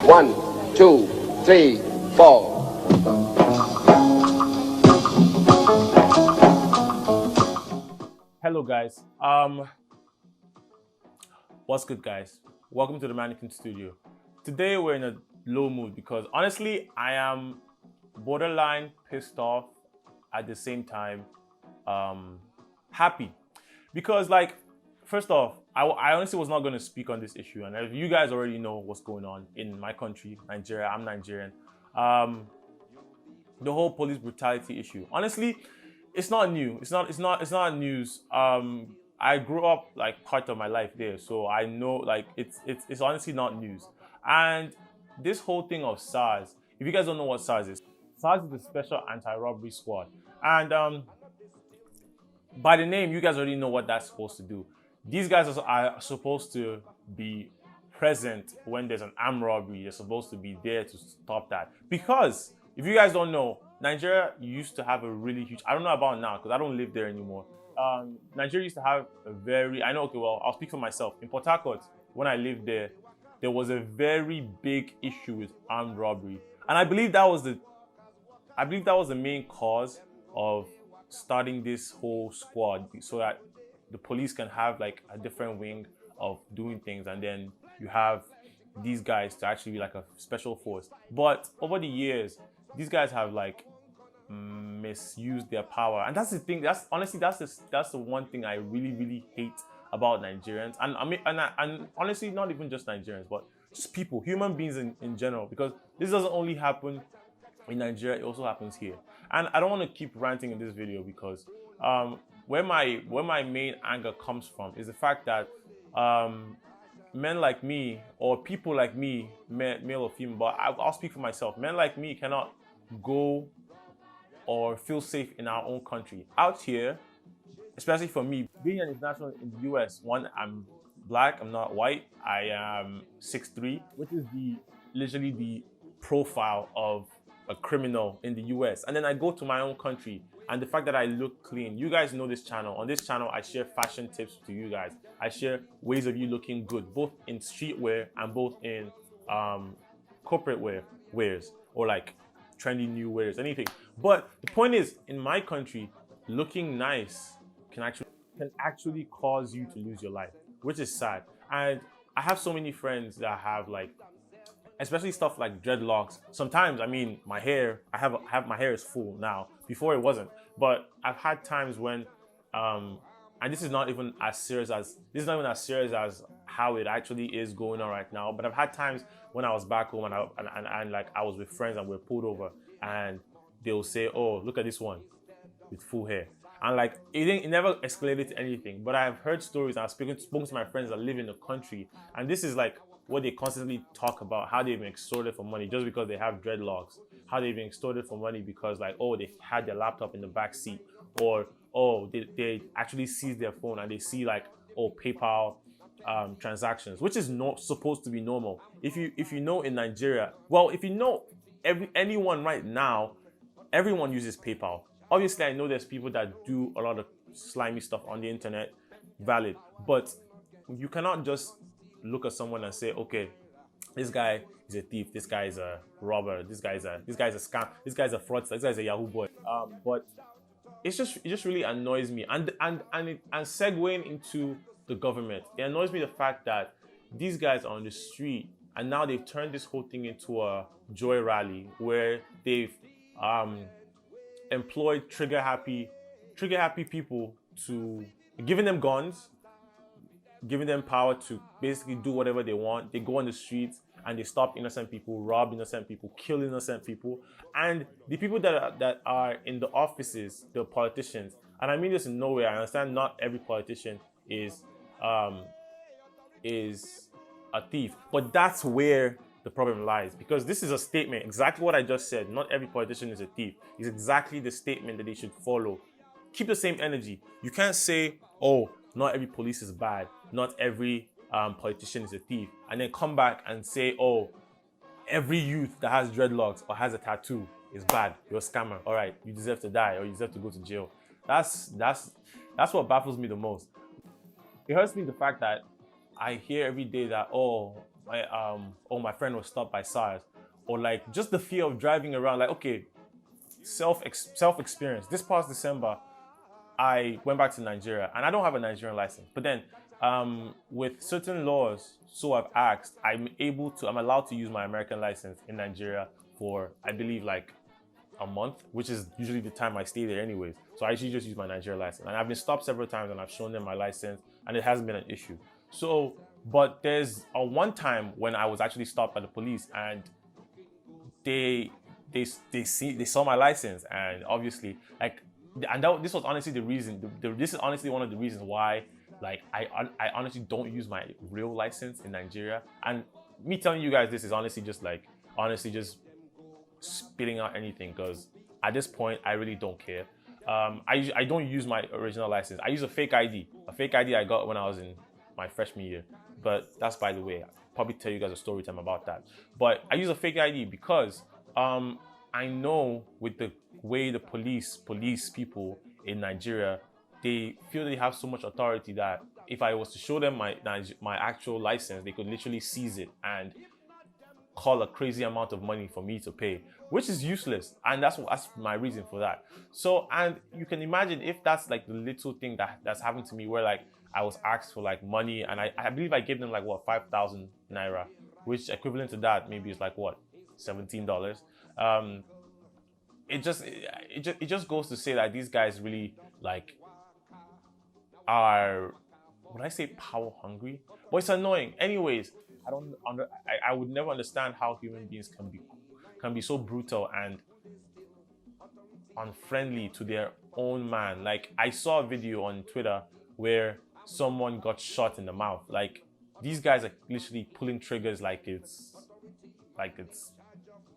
1, 2, 3, 4. Hello guys. What's good guys? Welcome to the Mannequin studio. Today we're in a low mood because honestly I am borderline pissed off at the same time happy. Because like, first off, I honestly was not going to speak on this issue, and if you guys already know what's going on in my country, Nigeria, I'm Nigerian. The whole police brutality issue. Honestly, it's not new. It's not news. I grew up like part of my life there, so I know like it's honestly not news. And this whole thing of SARS, if you guys don't know what SARS is the Special Anti-Robbery Squad. And by the name, you guys already know what that's supposed to do. These guys are supposed to be present when there's an armed robbery. They're supposed to be there to stop that. Because if you guys don't know, Nigeria used to have a really huge, I don't know about now because I don't live there anymore. Nigeria used to have a very, I know, okay, well, I'll speak for myself. In Port Harcourt, when I lived there, there was a very big issue with armed robbery. And I believe that was the main cause of starting this whole squad, so that the police can have like a different wing of doing things, and then you have these guys to actually be like a special force. But over the years, these guys have like misused their power, and that's the thing. That's honestly that's the one thing I really hate about Nigerians, and I mean, and honestly, not even just Nigerians, but just people, human beings in general, because this doesn't only happen in Nigeria, it also happens here. And I don't want to keep ranting in this video because where my main anger comes from is the fact that men like me, or people like me, male or female, but I'll speak for myself, men like me cannot go or feel safe in our own country. Out here, especially for me, being an international in the US, one, I'm black, I'm not white, I am 6'3", which is literally the profile of a criminal in the US. And then I go to my own country, and the fact that I look clean. You guys know this channel. On this channel, I share fashion tips to you guys. I share ways of you looking good, both in streetwear and both in corporate wears, or like trendy new wears, anything. But the point is, in my country, looking nice can actually cause you to lose your life, which is sad. And I have so many friends that have like, especially stuff like dreadlocks. Sometimes, I mean, my hair, my hair is full now. Before it wasn't, but I've had times when, and this is not even as serious as how it actually is going on right now. But I've had times when I was back home and like I was with friends and we were pulled over, and they'll say, "Oh, look at this one with full hair." And like it never escalated to anything. But I've heard stories, and I've spoken to my friends that live in the country, and this is like what they constantly talk about, how they've been extorted for money just because they have dreadlocks, how they've been extorted for money because like, oh, they had their laptop in the back seat, or oh, they actually seized their phone and they see like, oh, PayPal transactions, which is not supposed to be normal. If you know in Nigeria, well, if you know anyone right now, everyone uses PayPal. Obviously, I know there's people that do a lot of slimy stuff on the internet, valid, but you cannot just look at someone and say, okay, this guy is a thief, this guy is a robber, this guy's a scam, this guy's a fraudster, this guy's a Yahoo boy. But it just really annoys me. And segueing into the government, it annoys me the fact that these guys are on the street, and now they've turned this whole thing into a joy rally where they've employed trigger happy people, to giving them guns, giving them power to basically do whatever they want. They go on the streets and they stop innocent people, rob innocent people, kill innocent people. And the people that are in the offices, the politicians, and I mean this in no way, I understand not every politician is a thief, but that's where the problem lies, because this is a statement, exactly what I just said. Not every politician is a thief. It's exactly the statement that they should follow. Keep the same energy. You can't say, oh, not every police is bad, not every politician is a thief, and then come back and say, oh, every youth that has dreadlocks or has a tattoo is bad, you're a scammer, all right, you deserve to die or you deserve to go to jail. That's what baffles me the most. It hurts me the fact that I hear every day that, oh, my friend was stopped by SARS, or like just the fear of driving around. Like, okay, self experience. This past December, I went back to Nigeria, and I don't have a Nigerian license. But then, with certain laws, so I've asked, I'm allowed to use my American license in Nigeria for, I believe, like a month, which is usually the time I stay there anyways. So I usually just use my Nigerian license. And I've been stopped several times and I've shown them my license and it hasn't been an issue. So, but there's a one time when I was actually stopped by the police and they saw my license, and obviously this was honestly the reason, this is honestly one of the reasons why like I honestly don't use my real license in Nigeria. And me telling you guys this is honestly just spitting out anything, because at this point I really don't care. I don't use my original license. I use a fake ID I got when I was in my freshman year, but that's by the way. I'll probably tell you guys a story time about that. But I use a fake ID because I know with the way the police people in Nigeria, they feel they have so much authority that if I was to show them my actual license, they could literally seize it and call a crazy amount of money for me to pay, which is useless. And that's my reason for that. So, and you can imagine if that's like the little thing that's happened to me, where like I was asked for like money, and I believe I gave them like what, 5,000 naira, which equivalent to that maybe is like what, $17. It just goes to say that these guys really like are, would I say power hungry? But it's annoying. Anyways, I would never understand how human beings can be so brutal and unfriendly to their own man. Like, I saw a video on Twitter where someone got shot in the mouth. Like, these guys are literally pulling triggers like it's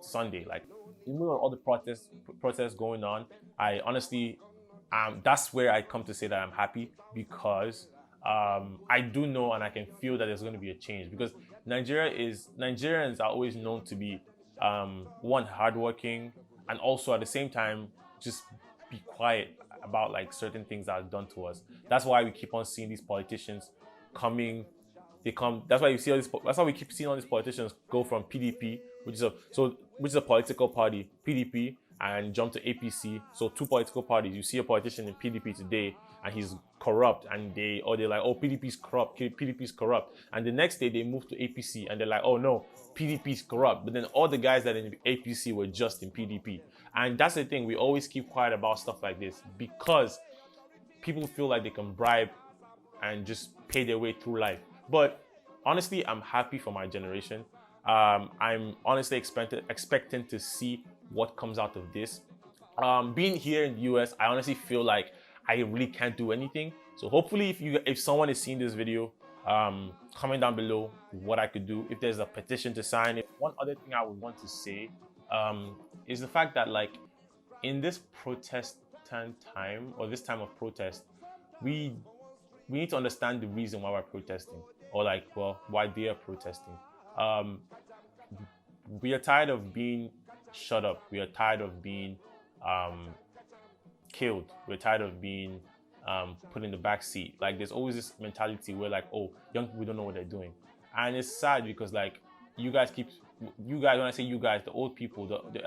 Sunday. Like, even with all the protests going on, I honestly, that's where I come to say that I'm happy, because I do know and I can feel that there's going to be a change, because Nigerians are always known to be one, hardworking, and also at the same time just be quiet about like certain things that are done to us. That's why we keep on seeing these politicians coming. That's why you see all this. That's why we keep seeing all these politicians go from PDP, which is a political party, PDP, and jump to APC. So two political parties. You see a politician in PDP today, and he's corrupt, and they're like, oh, PDP's corrupt, and the next day they move to APC, and they're like, oh no, PDP's corrupt. But then all the guys that are in APC were just in PDP, and that's the thing. We always keep quiet about stuff like this because people feel like they can bribe and just pay their way through life. But honestly, I'm happy for my generation. I'm honestly expecting to see what comes out of this. Being here in the US, I honestly feel like I really can't do anything. So hopefully, if someone is seeing this video, comment down below what I could do, if there's a petition to sign. One other thing I would want to say is the fact that, like, in this protest time, or this time of protest, we need to understand the reason why we're protesting, or like, well, why they are protesting. We are tired of being shut up. We are tired of being killed. We're tired of being put in the back seat. Like, there's always this mentality where like, oh, young people don't know what they're doing, and it's sad because like you guys, when I say you guys, the old people, the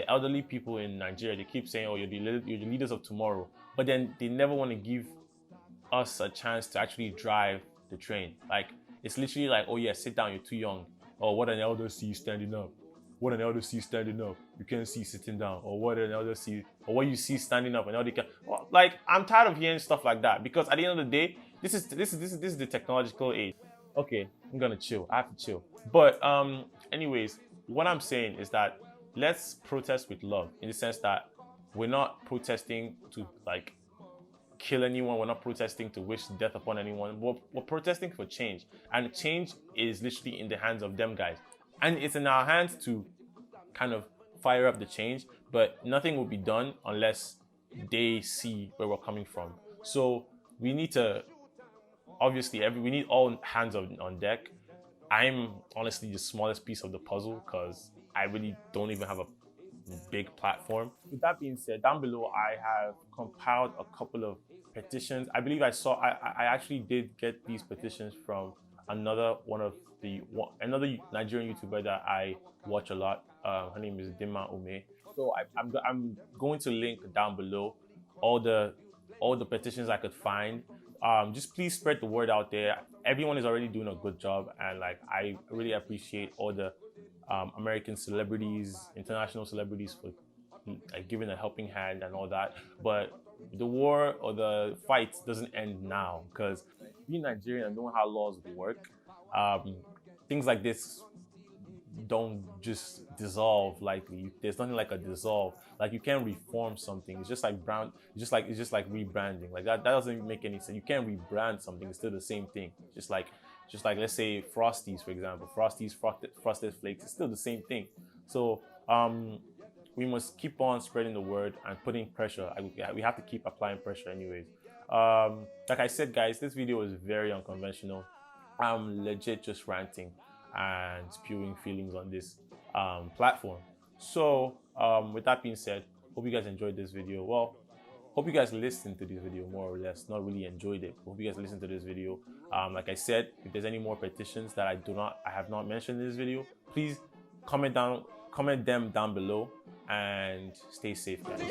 elderly people in Nigeria, they keep saying, oh, you're the leaders of tomorrow, but then they never want to give us a chance to actually drive the train. Like, it's literally like, oh yeah, sit down, you're too young. Oh, what an elder sees standing up. What an elder sees standing up, you can't see sitting down. Or what an elder sees, or what you see standing up, and elder can. Well, like, I'm tired of hearing stuff like that, because at the end of the day, this is the technological age. Okay, I'm gonna chill. I have to chill. But anyways, what I'm saying is that let's protest with love, in the sense that we're not protesting to like kill anyone. We're not protesting to wish death upon anyone. We're protesting for change, and change is literally in the hands of them guys, and it's in our hands to kind of fire up the change. But nothing will be done unless they see where we're coming from. So we need to, obviously, we need all hands on deck. I'm honestly the smallest piece of the puzzle, because I really don't even have a big platform. With that being said, down below I have compiled a couple of petitions. I believe I actually did get these petitions from another another Nigerian YouTuber that I watch a lot. Her name is Dima Ume. So I'm going to link down below all the petitions I could find. Just please spread the word out there. Everyone is already doing a good job, and like I really appreciate all the American celebrities, international celebrities for like giving a helping hand and all that. But the war or the fight doesn't end now, because being Nigerian and knowing how laws work, things like this don't just dissolve lightly. There's nothing like a dissolve. Like you can't reform something. It's just like it's just like rebranding. Like that doesn't make any sense. You can't rebrand something. It's still the same thing. Just like let's say Frosties, for example. Frosted Flakes. It's still the same thing. So we must keep on spreading the word and putting pressure. We have to keep applying pressure anyways. Like I said, guys, this video is very unconventional. I'm legit just ranting and spewing feelings on this platform. So with that being said, hope you guys enjoyed this video. Well, hope you guys listened to this video more or less. Not really enjoyed it. Hope you guys listened to this video. Like I said, if there's any more petitions that I have not mentioned in this video, please comment them down below, and stay safe, guys.